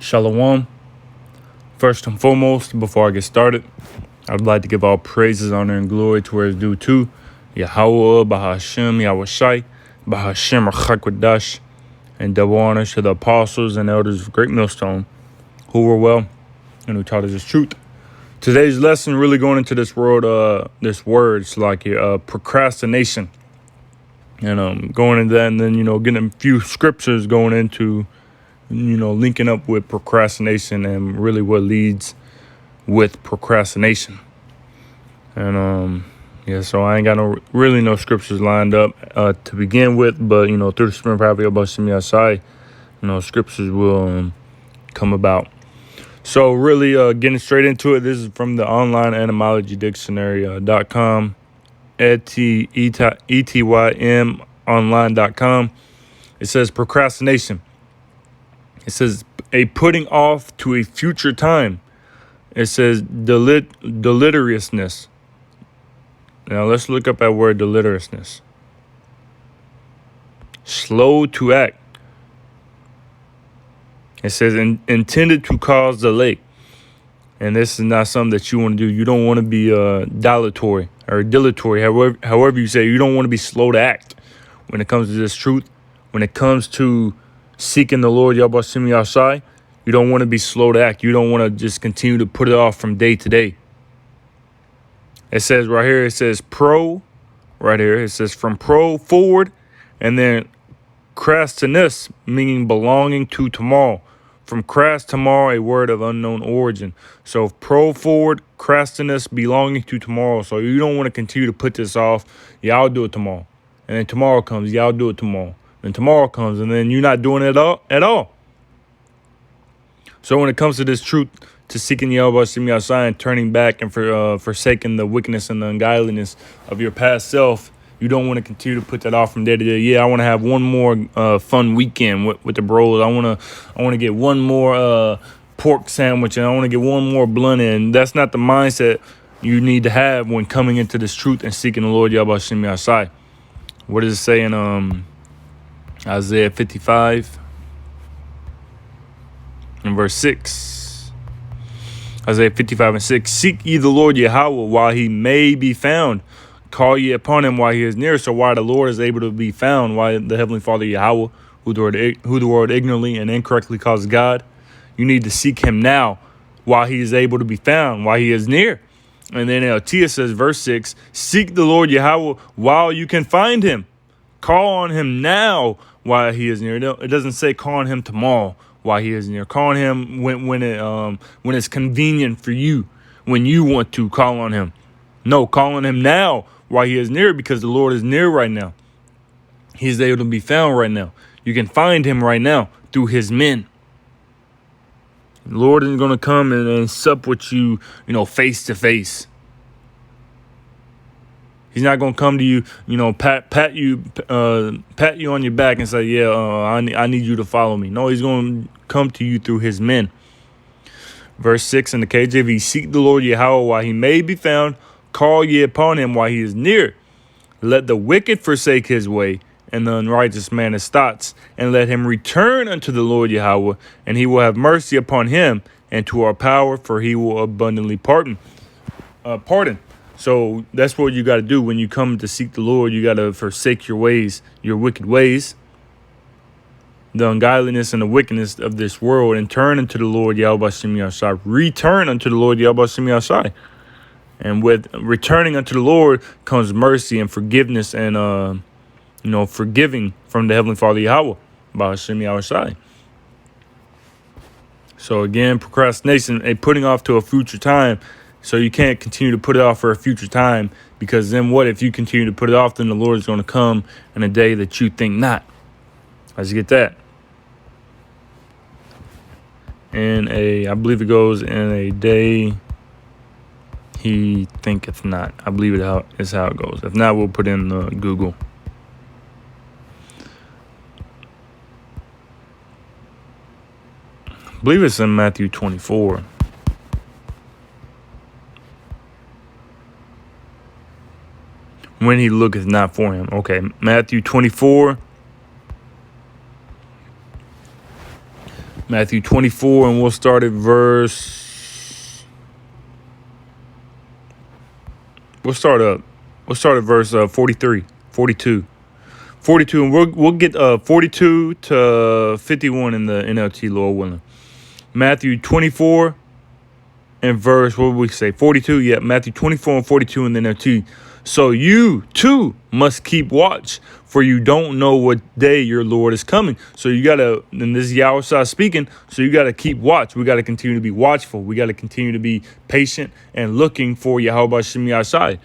Shalom. First and foremost, before I get started, I'd like to give all praises, honor, and glory to where it's due to Yahweh, Bahashem, Yahushai, Bahashem, Rachakwadash, and double honors to the apostles and elders of Great Millstone who were well and who taught us this truth. Today's lesson really going into this word, procrastination. And going into that and then, getting a few scriptures going into linking up with procrastination and really what leads with procrastination. And so I ain't got no scriptures lined up to begin with, but through the spirit of Hashem Yasai, scriptures will come about. So really getting straight into it, this is from the online etymology dictionary.com, etym online.com. It says procrastination. It says a putting off to a future time. It says deleteriousness. Now let's look up that word deleteriousness. Slow to act. It says intended to cause delay. And this is not something that you want to do. You don't want to be dilatory, however you say. You don't want to be slow to act when it comes to this truth. When it comes to seeking the Lord Yahweh Shai, you don't want to be slow to act. You don't want to just continue to put it off from day to day. It says right here, it says pro, right here. It says from pro forward, and then crastinus, meaning belonging to tomorrow. From cras tomorrow, a word of unknown origin. So pro forward, crastinus, belonging to tomorrow. So you don't want to continue to put this off. Yeah, I'll do it tomorrow. And then tomorrow comes, yeah, I'll do it tomorrow. And tomorrow comes, and then you're not doing it at all. So when it comes to this truth, to seeking Yahweh and turning back and forsaking the wickedness and the ungodliness of your past self, you don't want to continue to put that off from day to day. Yeah, I want to have one more fun weekend with the bros. I want to get one more pork sandwich, and I want to get one more blunt in. That's not the mindset you need to have when coming into this truth and seeking the Lord Yahweh Shai. What does it say in Isaiah 55 and verse 6? Isaiah 55 and 6. Seek ye the Lord Yahweh while he may be found. Call ye upon him while he is near. So while the Lord is able to be found, while the Heavenly Father Yahweh, who the world ignorantly and incorrectly calls God, you need to seek him now while he is able to be found, while he is near. And then Tia says, verse 6, seek the Lord Yahweh while you can find him. Call on him now while he is near. It doesn't say call on him tomorrow while he is near. Call on him when it's convenient for you, when you want to call on him. No, call on him now while he is near, because the Lord is near right now. He is able to be found right now. You can find him right now through his men. The Lord isn't going to come and sup with you, face to face. He's not going to come to you, pat you on your back and say, yeah, I need you to follow me. No, he's going to come to you through his men. Verse 6 in the KJV, seek the Lord Yahweh while he may be found. Call ye upon him while he is near. Let the wicked forsake his way, and the unrighteous man his thoughts, and let him return unto the Lord Yahweh, and he will have mercy upon him, and to our power, for he will abundantly pardon. So that's what you got to do when you come to seek the Lord. You got to forsake your ways, your wicked ways, the ungodliness and the wickedness of this world, and turn unto the Lord Yahweh Shem Yashai. Return unto the Lord Yahweh Shem Yashai. And with returning unto the Lord comes mercy and forgiveness and, forgiving from the Heavenly Father Yahweh by Hashem Yahushai. So again, procrastination, a putting off to a future time. So you can't continue to put it off for a future time, because then what if you continue to put it off, then the Lord is going to come in a day that you think not. Let's get that. I believe it goes in a day he thinketh not. I believe it's how it goes. If not, we'll put in Google. I believe it's in Matthew 24. When he looketh not for him. Okay, Matthew 24. Matthew 24, and we'll start at verse. We'll start at verse 43, 42. 42, and we'll get 42 to 51 in the NLT, Lord willing. Matthew 24 and verse, what would we say, 42? Yeah, Matthew 24 and 42 in the NLT. So you too must keep watch, for you don't know what day your Lord is coming. So you got to, and this is Yahweh speaking, so you got to keep watch. We got to continue to be watchful. We got to continue to be patient and looking for Yahweh Shem Yahshai.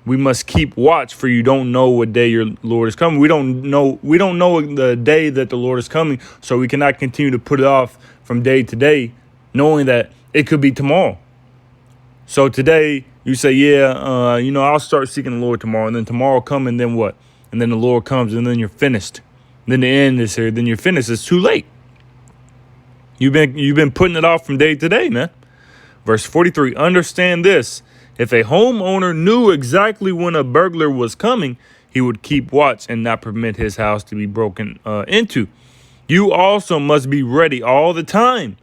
We must keep watch, for you don't know what day your Lord is coming. We don't know the day that the Lord is coming, so we cannot continue to put it off from day to day, knowing that it could be tomorrow. So today you say, I'll start seeking the Lord tomorrow, and then tomorrow come, and then what? And then the Lord comes, and then you're finished. Then the end is here, then you're finished. It's too late. You've been putting it off from day to day, man. Verse 43, understand this. If a homeowner knew exactly when a burglar was coming, he would keep watch and not permit his house to be broken into. You also must be ready all the time,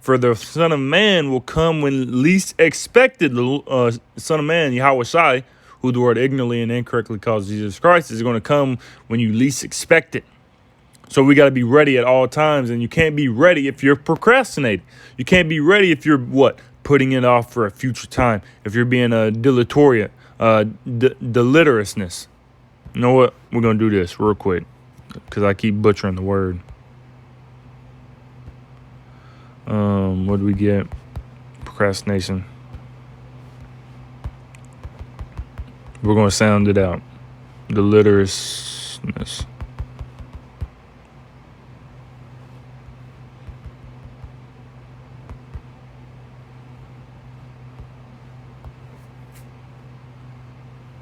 for the Son of Man will come when least expected. The Son of Man, Yahweh Shai, who the word ignorantly and incorrectly calls Jesus Christ, is going to come when you least expect it. So we got to be ready at all times, and you can't be ready if you're procrastinating. You can't be ready if you're putting it off for a future time. If you're being a dilatory, deliteriousness. You know what? We're going to do this real quick because I keep butchering the word. What do we get? Procrastination. We're going to sound it out. Deliteriousness.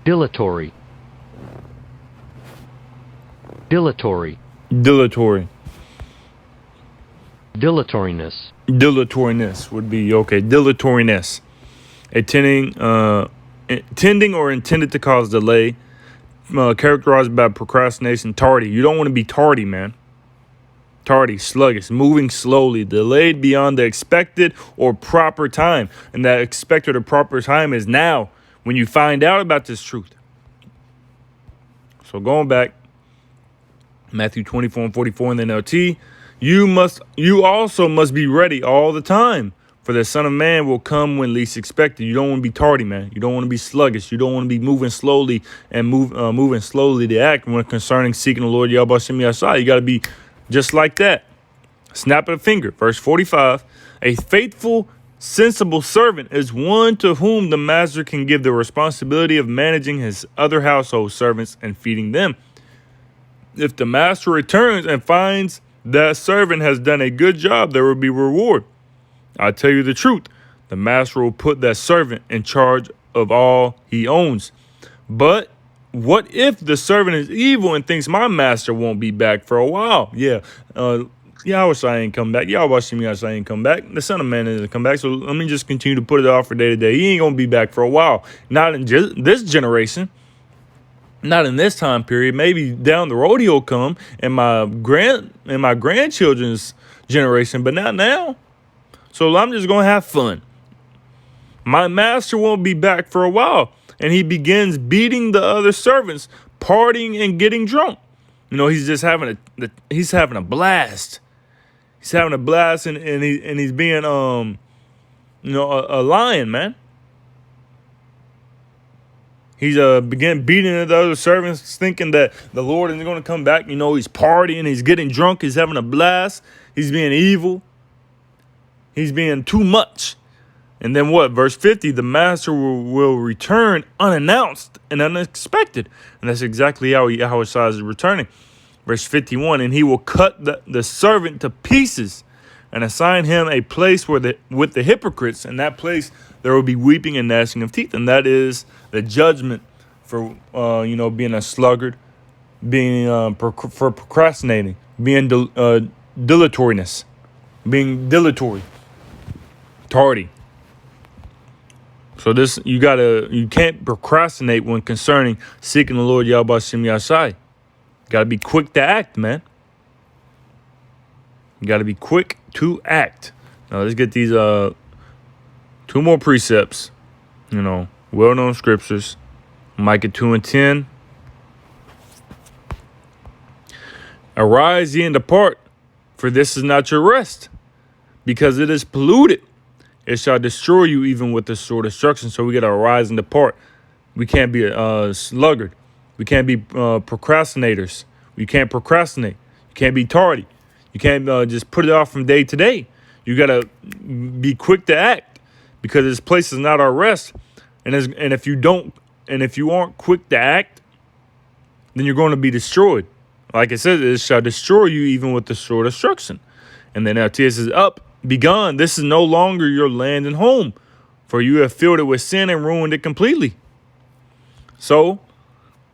Dilatory. Dilatory. Dilatory. Dilatoriness. Dilatoriness would be okay. Dilatoriness. Intending or intended to cause delay. Characterized by procrastination. Tardy. You don't want to be tardy, man. Tardy, sluggish, moving slowly, delayed beyond the expected or proper time. And that expected or proper time is now, when you find out about this truth. So going back, Matthew 24 and 44 in the NLT, you also must be ready all the time, for the Son of Man will come when least expected. You don't want to be tardy, man. You don't want to be sluggish. You don't want to be moving slowly and moving slowly to act when concerning seeking the Lord Yahweh Shem Yahshai. You got to be just like that. Snap of a finger. Verse 45, a faithful, sensible servant is one to whom the master can give the responsibility of managing his other household servants and feeding them. If the master returns and finds that servant has done a good job, there will be reward. I tell you the truth, the master will put that servant in charge of all he owns. But what if the servant is evil and thinks my master won't be back for a while? Yahweh ain't come back. Yahweh ain't come back. The Son of Man isn't come back. So let me just continue to put it off for day to day. He ain't going to be back for a while. Not in this generation. Not in this time period. Maybe down the road he'll come in my grandchildren's generation, but not now. So I'm just going to have fun. My master won't be back for a while. And he begins beating the other servants, partying and getting drunk. He's just having a blast. He's having a blast, and he's being a lion, man. He's began beating the other servants, thinking that the Lord isn't going to come back. He's partying, he's getting drunk, he's having a blast, he's being evil, he's being too much. And then what? Verse 50, the master will return unannounced and unexpected. And that's exactly how Yahweh is returning. Verse 51, and he will cut the servant to pieces and assign him a place with the hypocrites. In that place, there will be weeping and gnashing of teeth. And that is the judgment for, being a sluggard, being for procrastinating, being dilatoriness, being dilatory, tardy. So you can't procrastinate when concerning seeking the Lord Yahweh Shem Yahshai. Got to be quick to act, man. You got to be quick to act. Now let's get these 2 more precepts. Well-known scriptures. Micah 2:10. Arise ye and depart, for this is not your rest, because it is polluted. It shall destroy you even with the sword destruction. So we got to arise and depart. We can't be a sluggard. We can't be procrastinators. You can't procrastinate. You can't be tardy. You can't just put it off from day to day. You got to be quick to act, because this place is not our rest. And if you aren't quick to act, then you're going to be destroyed. Like it says, it shall destroy you even with the sword destruction. And then LTS says, up, be gone. This is no longer your land and home, for you have filled it with sin and ruined it completely. So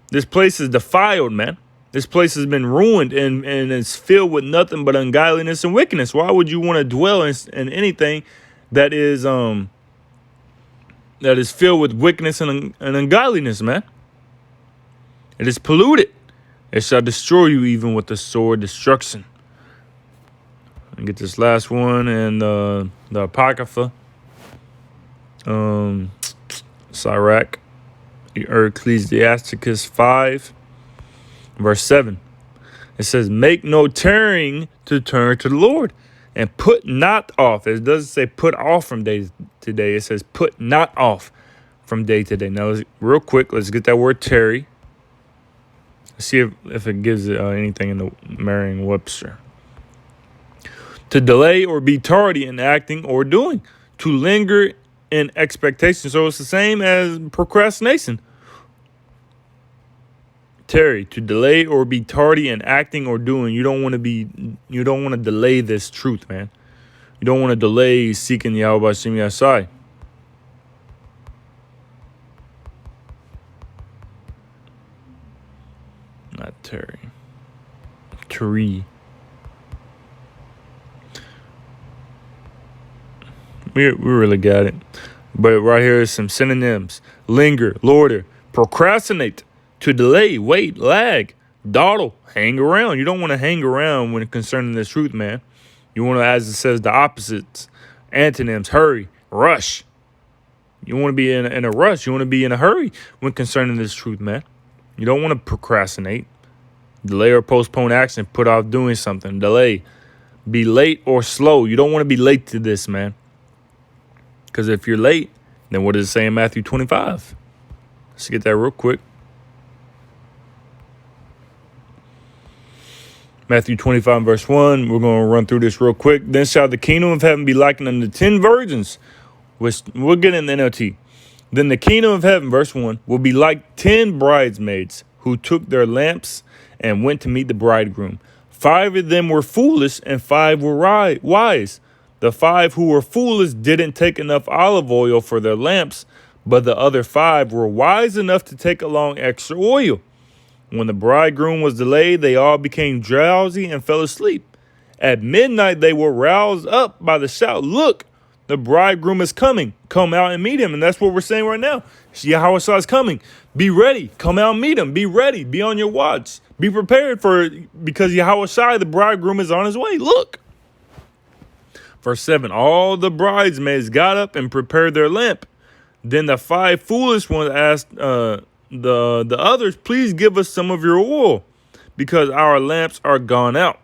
this place is defiled, man. This place has been ruined and it's filled with nothing but ungodliness and wickedness. Why would you want to dwell in anything that is filled with wickedness and ungodliness, man? It is polluted. It shall destroy you even with the sword destruction. And get this last one and the Apocrypha. Sirach, Ecclesiasticus 5, verse 7. It says, make no tarrying to turn to the Lord, and put not off. It doesn't say put off from day to day. It says put not off from day to day. Now, real quick, let's get that word tarry. Let's see if it gives anything in the Merriam-Webster. To delay or be tardy in acting or doing. To linger in expectation. So it's the same as procrastination. Tarry, to delay or be tardy in acting or doing. You don't want to delay this truth, man. You don't want to delay seeking Yahweh Hashem Yasai. Not tarry. Tree. We really got it. But right here is some synonyms. Linger, loiter, procrastinate, to delay, wait, lag, dawdle, hang around. You don't want to hang around when concerning this truth, man. You want to, as it says, the opposites. Antonyms, hurry, rush. You want to be in a rush. You want to be in a hurry when concerning this truth, man. You don't want to procrastinate. Delay or postpone action, put off doing something, delay. Be late or slow. You don't want to be late to this, man. Because if you're late, then what does it say in Matthew 25? Let's get that real quick. Matthew 25, verse 1. We're going to run through this real quick. Then shall the kingdom of heaven be likened unto 10 virgins, which we'll get in the NLT. Then the kingdom of heaven, verse 1, will be like 10 bridesmaids who took their lamps and went to meet the bridegroom. 5 of them were foolish and 5 were wise. The 5 who were foolish didn't take enough olive oil for their lamps, but the other 5 were wise enough to take along extra oil. When the bridegroom was delayed, they all became drowsy and fell asleep. At midnight, they were roused up by the shout, look, the bridegroom is coming. Come out and meet him. And that's what we're saying right now. Yahweh Shai is coming. Be ready. Come out and meet him. Be ready. Be on your watch. Be prepared for it, because Yahweh Shai, the bridegroom, is on his way. Look. Verse 7, all the bridesmaids got up and prepared their lamp. Then the 5 foolish ones asked the others, please give us some of your oil, because our lamps are gone out.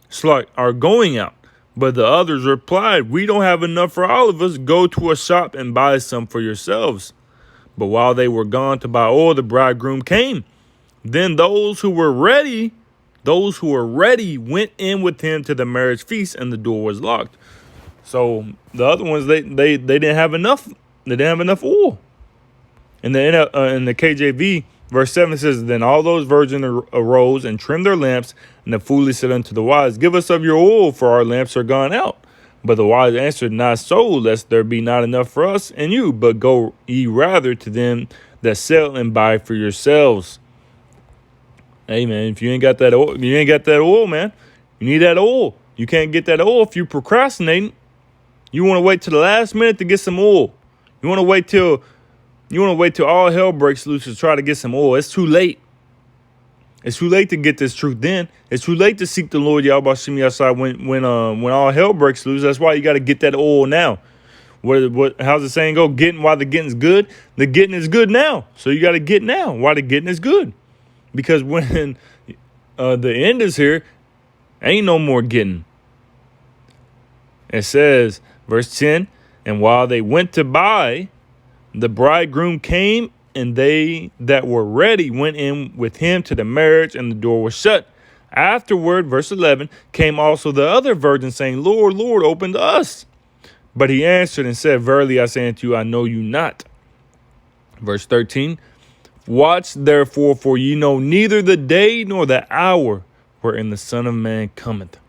It's like, are going out. But the others replied, we don't have enough for all of us. Go to a shop and buy some for yourselves. But while they were gone to buy oil, the bridegroom came. Then those who were ready went in with him to the marriage feast, and the door was locked. So the other ones, they didn't have enough. They didn't have enough oil. In the KJV, verse 7 says, then all those virgins arose and trimmed their lamps, and the foolish said unto the wise, give us of your oil, for our lamps are gone out. But the wise answered, not so, lest there be not enough for us and you, but go ye rather to them that sell and buy for yourselves. Hey, man, if you ain't got that oil, man. You need that oil. You can't get that oil if you're procrastinating. You want to wait till the last minute to get some oil. You want to wait till all hell breaks loose to try to get some oil. It's too late. It's too late to get this truth then. It's too late to seek the Lord Yahweh Shem Yahshai when all hell breaks loose. That's why you got to get that oil now. How's the saying go? Getting while the getting's good. The getting is good now. So you got to get now while the getting is good. Because when the end is here, ain't no more getting. It says, verse 10, and while they went to buy, the bridegroom came, and they that were ready went in with him to the marriage, and the door was shut. Afterward, verse 11, came also the other virgins, saying, Lord, Lord, open to us. But he answered and said, Verily I say unto you, I know you not. Verse 13, watch therefore, for ye know neither the day nor the hour wherein the Son of Man cometh.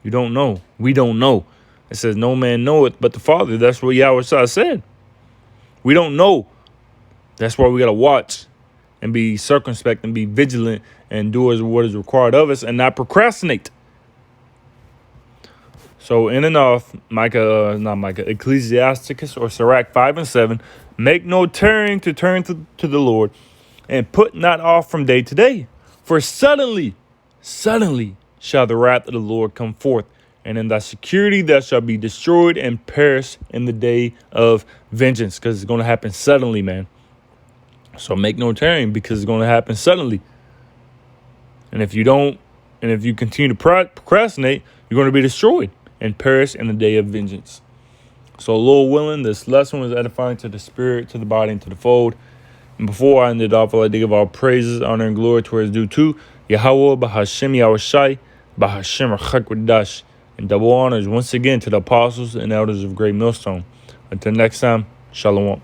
You don't know. We don't know. It says, no man knoweth but the Father. That's what Yahweh said. We don't know. That's why we got to watch and be circumspect and be vigilant and do what is required of us and not procrastinate. So in and off, Ecclesiasticus or Sirach 5 and 7, make no tarrying to turn to the Lord, and put not off from day to day. For suddenly shall the wrath of the Lord come forth, and in thy security thou shalt be destroyed and perish in the day of vengeance. Because it's going to happen suddenly, man. So make no tarrying, because it's going to happen suddenly. And if you continue to procrastinate, you're going to be destroyed and perish in the day of vengeance. So, Lord willing, this lesson was edifying to the spirit, to the body, and to the fold. And before I end it off, I'd like to give all praises, honor, and glory to where it's due to Yahweh, Bahashem Yahushai, Bahashem Rachak, and double honors once again to the apostles and elders of Great Millstone. Until next time, Shalom.